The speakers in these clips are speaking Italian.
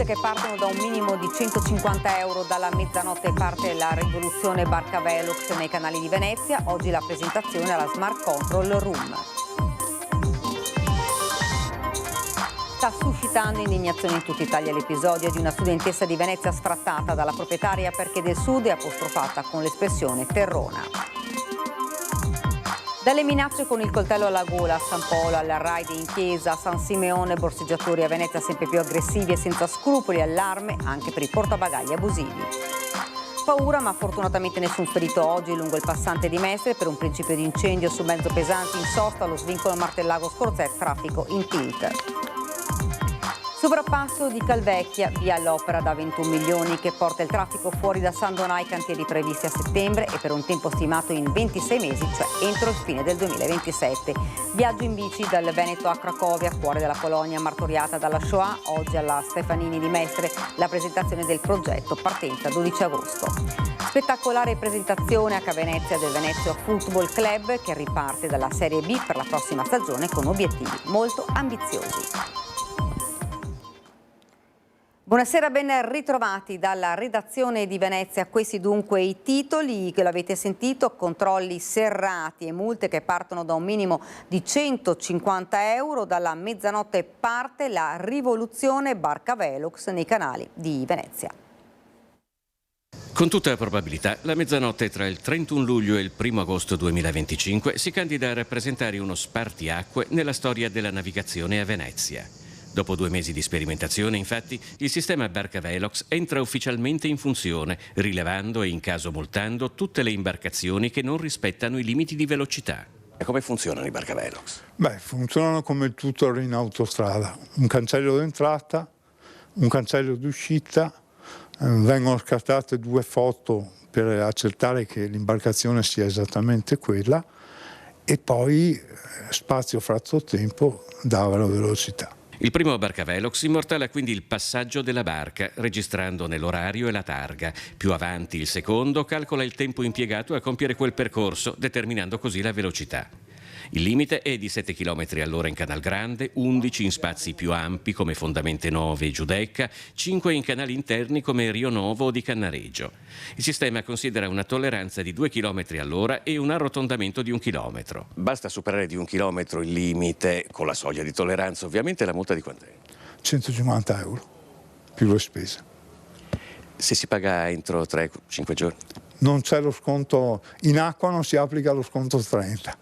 multe che partono da un minimo di 150 euro. Dalla mezzanotte parte la rivoluzione Barca Velox nei canali di Venezia. Oggi la presentazione alla Smart Control Room. Sta suscitando indignazione in tutta Italia l'episodio di una studentessa di Venezia sfrattata dalla proprietaria perché del Sud e apostrofata con l'espressione terrona. Dalle minacce con il coltello alla gola a San Polo, alla raid in chiesa, a San Simeone, borseggiatori a Venezia sempre più aggressivi e senza scrupoli, allarme anche per i portabagagli abusivi. Paura, ma fortunatamente nessun ferito oggi lungo il passante di Mestre per un principio di incendio su mezzo pesante in sosta allo svincolo Martellago Scorzè, traffico in tilt. Sovrappasso di Calvecchia, via all'opera da 21 milioni che porta il traffico fuori da San Donà, cantieri previsti a settembre e per un tempo stimato in 26 mesi, cioè entro il fine del 2027. Viaggio in bici dal Veneto a Cracovia, cuore della Polonia martoriata dalla Shoah. Oggi alla Stefanini di Mestre la presentazione del progetto, partenza 12 agosto. Spettacolare presentazione a Venezia del Venezia Football Club che riparte dalla Serie B per la prossima stagione con obiettivi molto ambiziosi. Buonasera, ben ritrovati dalla redazione di Venezia. Questi dunque i titoli che l'avete sentito: controlli serrati e multe che partono da un minimo di 150 euro. Dalla mezzanotte parte la rivoluzione Barca Velox nei canali di Venezia. Con tutta probabilità, la mezzanotte tra il 31 luglio e il 1 agosto 2025 si candida a rappresentare uno spartiacque nella storia della navigazione a Venezia. Dopo 2 mesi di sperimentazione, infatti, il sistema Barca Velox entra ufficialmente in funzione, rilevando e in caso multando tutte le imbarcazioni che non rispettano i limiti di velocità. E come funzionano i Barca Velox? Funzionano come il tutor in autostrada. Un cancello d'entrata, un cancello d'uscita, vengono scattate 2 foto per accertare che l'imbarcazione sia esattamente quella e poi spazio fratto tempo dà la velocità. Il primo Barca Velox immortala quindi il passaggio della barca, registrandone l'orario e la targa. Più avanti il secondo calcola il tempo impiegato a compiere quel percorso, determinando così la velocità. Il limite è di 7 km all'ora in Canal Grande, 11 in spazi più ampi come Fondamente 9 e Giudecca, 5 in canali interni come Rio Novo o di Cannareggio. Il sistema considera una tolleranza di 2 km all'ora e un arrotondamento di 1 chilometro. Basta superare di 1 chilometro il limite, con la soglia di tolleranza ovviamente. La multa di quant'è? 150 euro, più le spese. Se si paga entro 3-5 giorni? Non c'è lo sconto, in acqua non si applica lo sconto 30.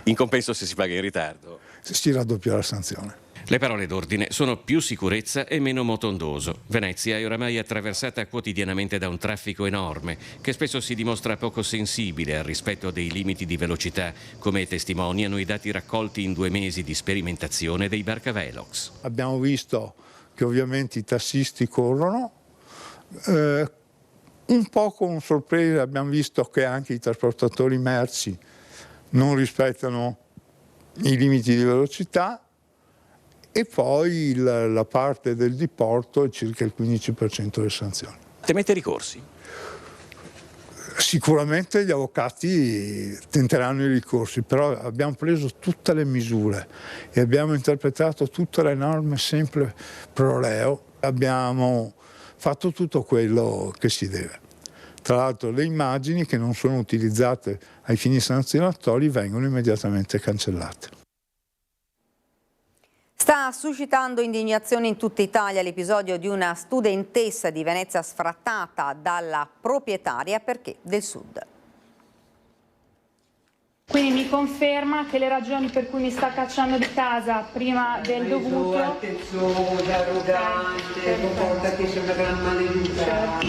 In compenso, se si paga in ritardo, si raddoppia la sanzione. Le parole d'ordine sono più sicurezza e meno motondoso. Venezia è oramai attraversata quotidianamente da un traffico enorme che spesso si dimostra poco sensibile al rispetto dei limiti di velocità, come testimoniano i dati raccolti in 2 mesi di sperimentazione dei Barca Velox. Abbiamo visto che ovviamente i tassisti corrono, un po' con sorpresa abbiamo visto che anche i trasportatori merci non rispettano i limiti di velocità e poi la parte del diporto è circa il 15% delle sanzioni. Temete ricorsi? Sicuramente gli avvocati tenteranno i ricorsi, però abbiamo preso tutte le misure e abbiamo interpretato tutte le norme sempre pro reo, abbiamo fatto tutto quello che si deve. Tra l'altro le immagini che non sono utilizzate ai fini sanzionatori vengono immediatamente cancellate. Sta suscitando indignazione in tutta Italia l'episodio di una studentessa di Venezia sfrattata dalla proprietaria perché del Sud. Quindi mi conferma che le ragioni per cui mi sta cacciando di casa prima del dovuto... Attenziosa, arrogante, comportati, sei una gran maleducata,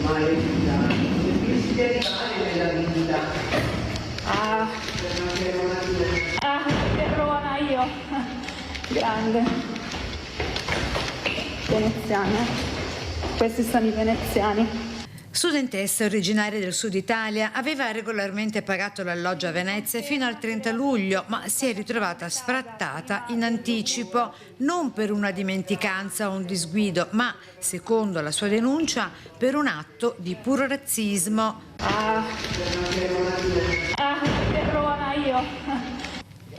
maleducata. Si deve fare nella vita. Terrona io. Grande. Veneziana. Questi sono i veneziani. Studentessa originaria del sud Italia, aveva regolarmente pagato l'alloggio a Venezia fino al 30 luglio, ma si è ritrovata sfrattata in anticipo, non per una dimenticanza o un disguido, ma, secondo la sua denuncia, per un atto di puro razzismo. Terrona io.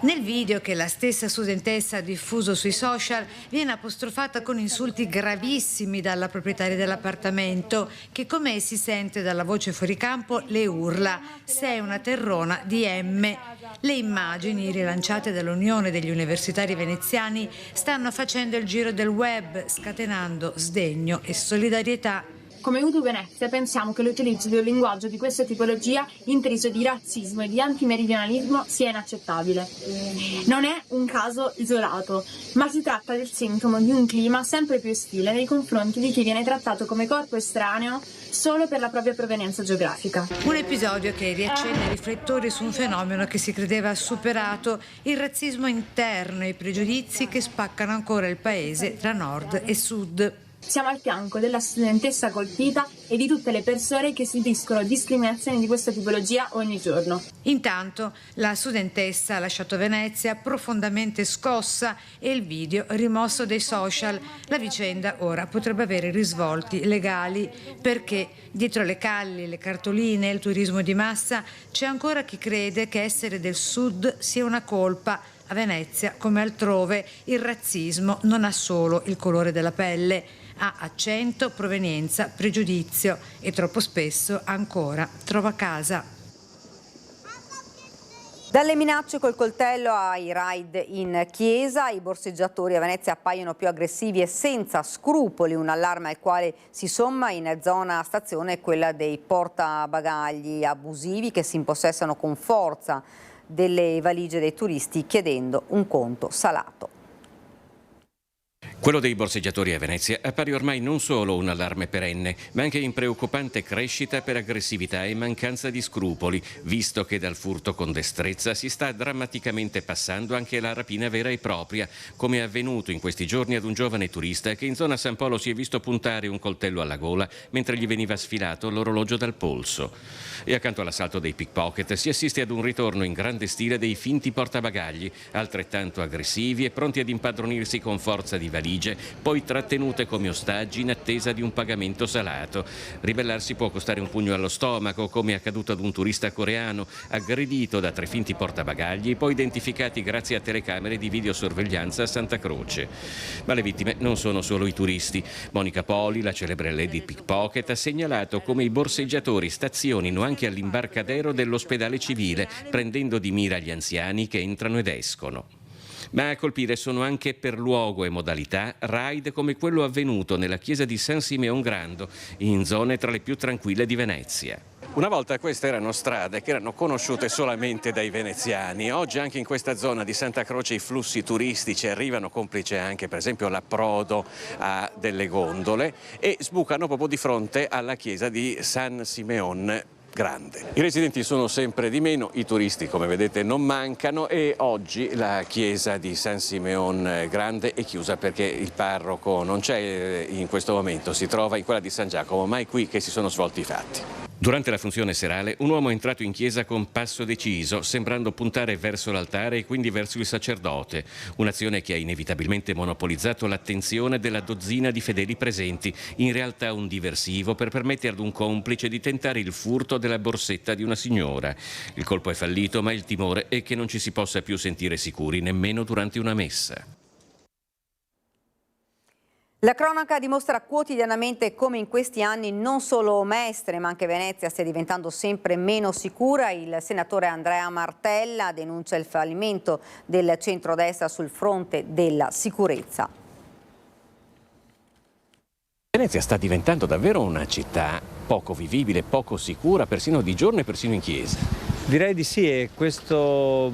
Nel video che la stessa studentessa ha diffuso sui social viene apostrofata con insulti gravissimi dalla proprietaria dell'appartamento che, come si sente dalla voce fuori campo, le urla «Sei una terrona di M». Le immagini rilanciate dall'Unione degli Universitari Veneziani stanno facendo il giro del web, scatenando sdegno e solidarietà. Come UDU Venezia pensiamo che l'utilizzo di un linguaggio di questa tipologia intriso di razzismo e di antimeridionalismo sia inaccettabile. Non è un caso isolato, ma si tratta del sintomo di un clima sempre più ostile nei confronti di chi viene trattato come corpo estraneo solo per la propria provenienza geografica. Un episodio che riaccende i riflettori su un fenomeno che si credeva superato, il razzismo interno e i pregiudizi che spaccano ancora il paese tra nord e sud. Siamo al fianco della studentessa colpita e di tutte le persone che subiscono discriminazioni di questa tipologia ogni giorno. Intanto la studentessa ha lasciato Venezia profondamente scossa e il video rimosso dai social. La vicenda ora potrebbe avere risvolti legali perché dietro le calli, le cartoline e il turismo di massa c'è ancora chi crede che essere del sud sia una colpa. A Venezia, come altrove, il razzismo non ha solo il colore della pelle, ha accento, provenienza, pregiudizio e troppo spesso ancora trova casa. Dalle minacce col coltello ai raid in chiesa, i borseggiatori a Venezia appaiono più aggressivi e senza scrupoli, un allarme al quale si somma in zona stazione quella dei portabagagli abusivi che si impossessano con forza delle valigie dei turisti chiedendo un conto salato. Quello dei borseggiatori a Venezia appare ormai non solo un allarme perenne, ma anche in preoccupante crescita per aggressività e mancanza di scrupoli, visto che dal furto con destrezza si sta drammaticamente passando anche alla rapina vera e propria, come è avvenuto in questi giorni ad un giovane turista che in zona San Polo si è visto puntare un coltello alla gola mentre gli veniva sfilato l'orologio dal polso. E accanto all'assalto dei pickpocket si assiste ad un ritorno in grande stile dei finti portabagagli, altrettanto aggressivi e pronti ad impadronirsi con forza di valigie, poi trattenute come ostaggi in attesa di un pagamento salato. Ribellarsi può costare un pugno allo stomaco, come è accaduto ad un turista coreano aggredito da 3 finti portabagagli, poi identificati grazie a telecamere di videosorveglianza a Santa Croce. Ma le vittime non sono solo i turisti. Monica Poli, la celebre lady pickpocket, ha segnalato come i borseggiatori stazionino anche all'imbarcadero dell'ospedale civile, prendendo di mira gli anziani che entrano ed escono. Ma a colpire sono anche per luogo e modalità raid come quello avvenuto nella chiesa di San Simeon Grando, in zone tra le più tranquille di Venezia. Una volta queste erano strade che erano conosciute solamente dai veneziani. Oggi anche in questa zona di Santa Croce i flussi turistici arrivano, complice anche per esempio l'approdo a delle gondole, e sbucano proprio di fronte alla chiesa di San Simeon Grande. I residenti sono sempre di meno, i turisti come vedete non mancano, e oggi la chiesa di San Simeon Grande è chiusa perché il parroco non c'è in questo momento, si trova in quella di San Giacomo, ma è qui che si sono svolti i fatti. Durante la funzione serale un uomo è entrato in chiesa con passo deciso, sembrando puntare verso l'altare e quindi verso il sacerdote, un'azione che ha inevitabilmente monopolizzato l'attenzione della dozzina di fedeli presenti, in realtà un diversivo per permettere ad un complice di tentare il furto della borsetta di una signora. Il colpo è fallito, ma il timore è che non ci si possa più sentire sicuri nemmeno durante una messa. La cronaca dimostra quotidianamente come in questi anni non solo Mestre ma anche Venezia stia diventando sempre meno sicura. Il senatore Andrea Martella denuncia il fallimento del centrodestra sul fronte della sicurezza. Venezia sta diventando davvero una città poco vivibile, poco sicura, persino di giorno e persino in chiesa. Direi di sì, e questo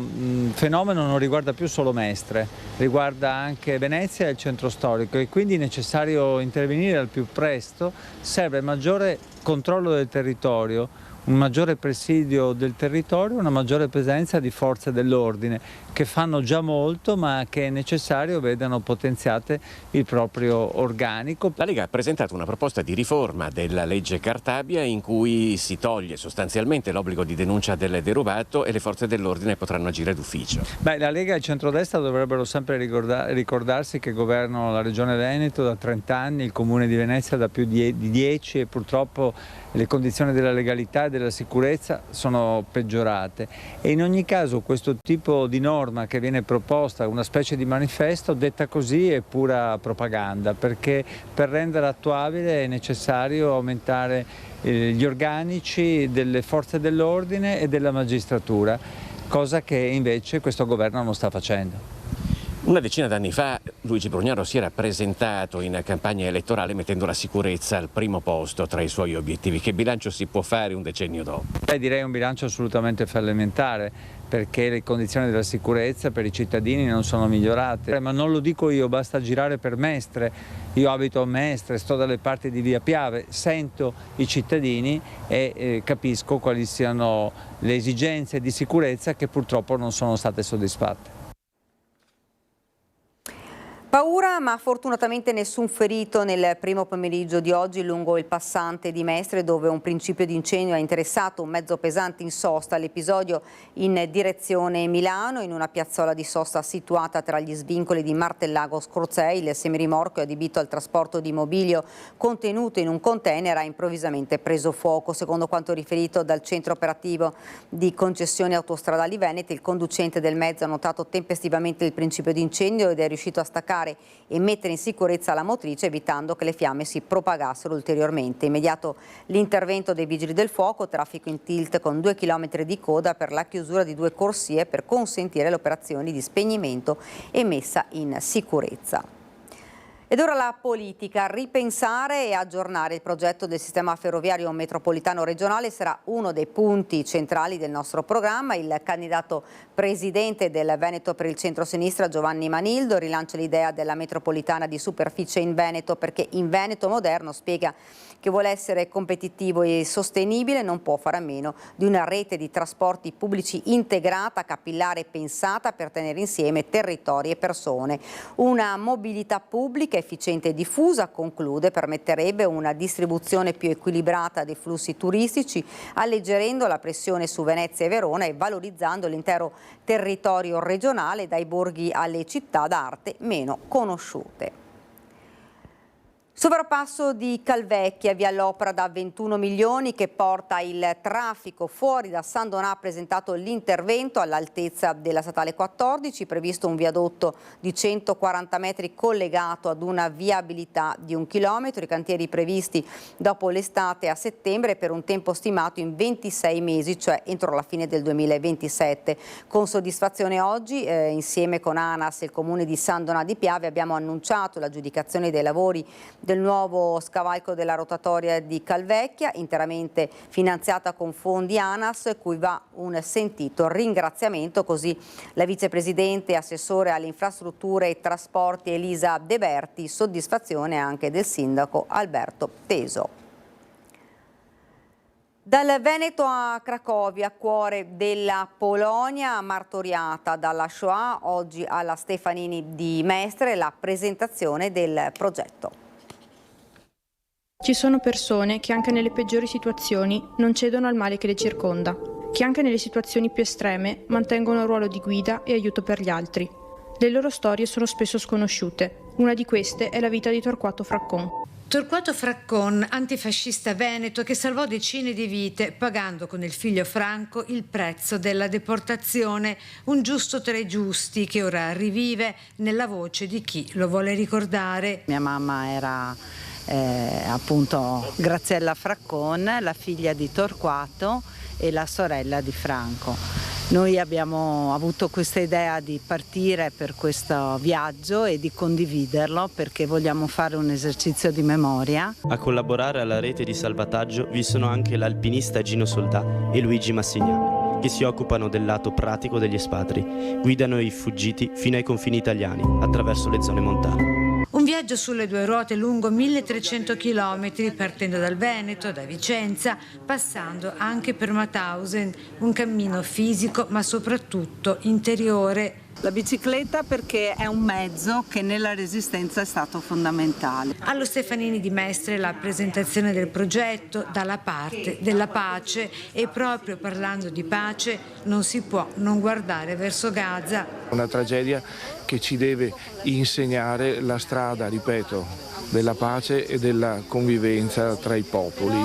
fenomeno non riguarda più solo Mestre, riguarda anche Venezia e il centro storico, e quindi è necessario intervenire al più presto. Serve maggiore controllo del territorio, un maggiore presidio del territorio, una maggiore presenza di forze dell'ordine che fanno già molto, ma che è necessario vedano potenziate il proprio organico. La Lega ha presentato una proposta di riforma della legge Cartabia in cui si toglie sostanzialmente l'obbligo di denuncia del derubato e le forze dell'ordine potranno agire d'ufficio. La Lega e il centrodestra dovrebbero sempre ricordarsi che governano la Regione Veneto da 30 anni, il Comune di Venezia da più di 10, e purtroppo le condizioni della legalità e della sicurezza sono peggiorate, e in ogni caso questo tipo di norme norma che viene proposta, una specie di manifesto, detta così è pura propaganda, perché per renderla attuabile è necessario aumentare gli organici delle forze dell'ordine e della magistratura, cosa che invece questo governo non sta facendo. Una decina d'anni fa Luigi Brugnaro si era presentato in campagna elettorale mettendo la sicurezza al primo posto tra i suoi obiettivi. Che bilancio si può fare un decennio dopo? Direi un bilancio assolutamente fallimentare, perché le condizioni della sicurezza per i cittadini non sono migliorate. Ma non lo dico io, basta girare per Mestre. Io abito a Mestre, sto dalle parti di Via Piave, sento i cittadini e capisco quali siano le esigenze di sicurezza che purtroppo non sono state soddisfatte. Paura, ma fortunatamente nessun ferito nel primo pomeriggio di oggi lungo il passante di Mestre, dove un principio di incendio ha interessato un mezzo pesante in sosta. L'episodio in direzione Milano, in una piazzola di sosta situata tra gli svincoli di Martellago Scorzei. Il semirimorchio adibito al trasporto di mobilio contenuto in un container ha improvvisamente preso fuoco. Secondo quanto riferito dal centro operativo di concessioni autostradali venete, il conducente del mezzo ha notato tempestivamente il principio di incendio ed è riuscito a staccare e mettere in sicurezza la motrice, evitando che le fiamme si propagassero ulteriormente. Immediato l'intervento dei vigili del fuoco, traffico in tilt con 2 chilometri di coda per la chiusura di 2 corsie per consentire le operazioni di spegnimento e messa in sicurezza. Ed ora la politica. Ripensare e aggiornare il progetto del sistema ferroviario metropolitano regionale sarà uno dei punti centrali del nostro programma. Il candidato presidente del Veneto per il centro-sinistra, Giovanni Manildo, rilancia l'idea della metropolitana di superficie in Veneto, perché in Veneto moderno, spiega, che vuole essere competitivo e sostenibile, non può fare a meno di una rete di trasporti pubblici integrata, capillare e pensata per tenere insieme territori e persone. Una mobilità pubblica efficiente e diffusa, conclude, permetterebbe una distribuzione più equilibrata dei flussi turistici, alleggerendo la pressione su Venezia e Verona e valorizzando l'intero territorio regionale, dai borghi alle città d'arte meno conosciute. Sovrappasso di Calvecchia, via l'opera da 21 milioni che porta il traffico fuori da San Donà. Ha presentato l'intervento all'altezza della statale 14, previsto un viadotto di 140 metri collegato ad una viabilità di 1 chilometro. I cantieri previsti dopo l'estate a settembre per un tempo stimato in 26 mesi, cioè entro la fine del 2027. Con soddisfazione oggi, insieme con ANAS e il comune di San Donà di Piave, abbiamo annunciato l'aggiudicazione dei lavori del nuovo scavalco della rotatoria di Calvecchia, interamente finanziata con fondi ANAS, cui va un sentito ringraziamento. Così la vicepresidente e assessore alle infrastrutture e trasporti Elisa De Berti, soddisfazione anche del sindaco Alberto Teso. Dal Veneto a Cracovia, cuore della Polonia, martoriata dalla Shoah, oggi alla Stefanini di Mestre la presentazione del progetto. Ci sono persone che anche nelle peggiori situazioni non cedono al male che le circonda, che anche nelle situazioni più estreme mantengono un ruolo di guida e aiuto per gli altri. Le loro storie sono spesso sconosciute. Una di queste è la vita di Torquato Fraccon. Torquato Fraccon, antifascista veneto che salvò decine di vite pagando con il figlio Franco il prezzo della deportazione, un giusto tra i giusti che ora rivive nella voce di chi lo vuole ricordare. Mia mamma era appunto Graziella Fraccon, la figlia di Torquato e la sorella di Franco. Noi abbiamo avuto questa idea di partire per questo viaggio e di condividerlo perché vogliamo fare un esercizio di memoria. A collaborare alla rete di salvataggio vi sono anche l'alpinista Gino Soldà e Luigi Massignani, che si occupano del lato pratico degli espatri, guidano i fuggiti fino ai confini italiani attraverso le zone montane. Un viaggio sulle 2 ruote lungo 1300 km, partendo dal Veneto, da Vicenza, passando anche per Mauthausen, un cammino fisico ma soprattutto interiore. La bicicletta perché è un mezzo che nella Resistenza è stato fondamentale. Allo Stefanini di Mestre la presentazione del progetto Dalla parte della pace, e proprio parlando di pace non si può non guardare verso Gaza. Una tragedia che ci deve insegnare la strada, ripeto, della pace e della convivenza tra i popoli,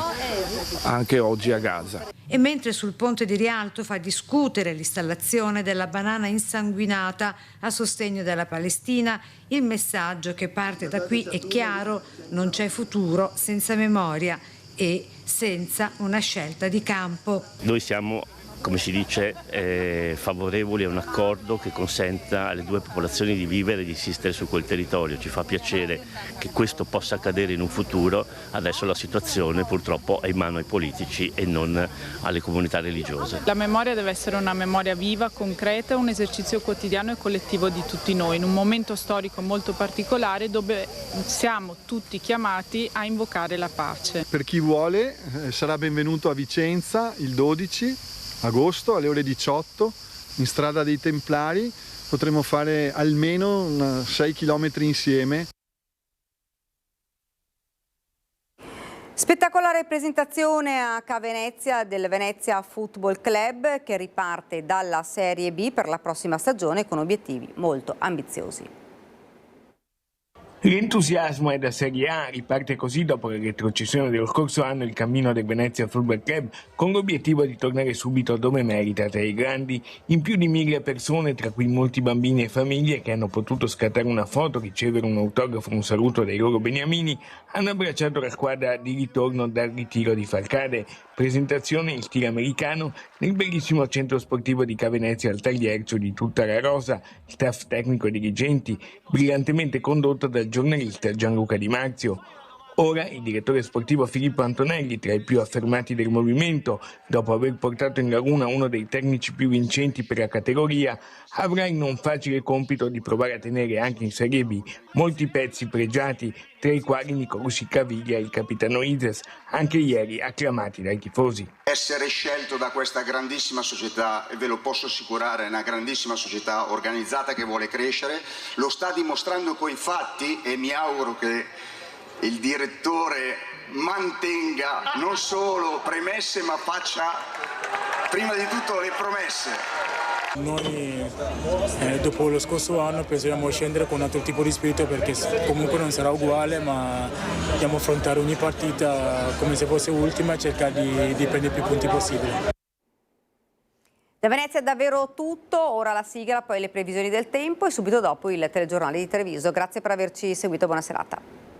anche oggi a Gaza. E mentre sul ponte di Rialto fa discutere l'installazione della banana insanguinata a sostegno della Palestina, il messaggio che parte da qui è chiaro: non c'è futuro senza memoria e senza una scelta di campo. Noi siamo, come si dice, favorevoli a un accordo che consenta alle due popolazioni di vivere e di esistere su quel territorio. Ci fa piacere che questo possa accadere in un futuro. Adesso la situazione purtroppo è in mano ai politici e non alle comunità religiose. La memoria deve essere una memoria viva, concreta, un esercizio quotidiano e collettivo di tutti noi, in un momento storico molto particolare dove siamo tutti chiamati a invocare la pace. Per chi vuole sarà benvenuto a Vicenza il 12 agosto alle ore 18 in strada dei Templari. Potremo fare almeno 6 chilometri insieme. Spettacolare presentazione a Ca Venezia del Venezia Football Club, che riparte dalla Serie B per la prossima stagione con obiettivi molto ambiziosi. L'entusiasmo è da Serie A, riparte così dopo la retrocessione dello scorso anno il cammino del Venezia Football Club, con l'obiettivo di tornare subito dove merita tra i grandi. In più di 1000 persone, tra cui molti bambini e famiglie che hanno potuto scattare una foto, ricevere un autografo, un saluto dai loro beniamini, hanno abbracciato la squadra di ritorno dal ritiro di Falcade. Presentazione in stile americano nel bellissimo centro sportivo di Ca Venezia al Tagliercio di tutta la rosa, staff tecnico e dirigenti, brillantemente condotto dal giornalista Gianluca Di Marzio. Ora il direttore sportivo Filippo Antonelli, tra i più affermati del movimento, dopo aver portato in laguna uno dei tecnici più vincenti per la categoria, avrà il non facile compito di provare a tenere anche in Serie B molti pezzi pregiati, tra i quali Nicolussi Caviglia e il capitano Izes, anche ieri acclamati dai tifosi. Essere scelto da questa grandissima società, e ve lo posso assicurare, è una grandissima società organizzata che vuole crescere, lo sta dimostrando coi fatti, e mi auguro che il direttore mantenga non solo premesse ma faccia prima di tutto le promesse. Noi dopo lo scorso anno pensiamo scendere con un altro tipo di spirito, perché comunque non sarà uguale, ma dobbiamo affrontare ogni partita come se fosse ultima e cercare di prendere più punti possibili. Da Venezia è davvero tutto, ora la sigla, poi le previsioni del tempo e subito dopo il telegiornale di Treviso. Grazie per averci seguito, buona serata.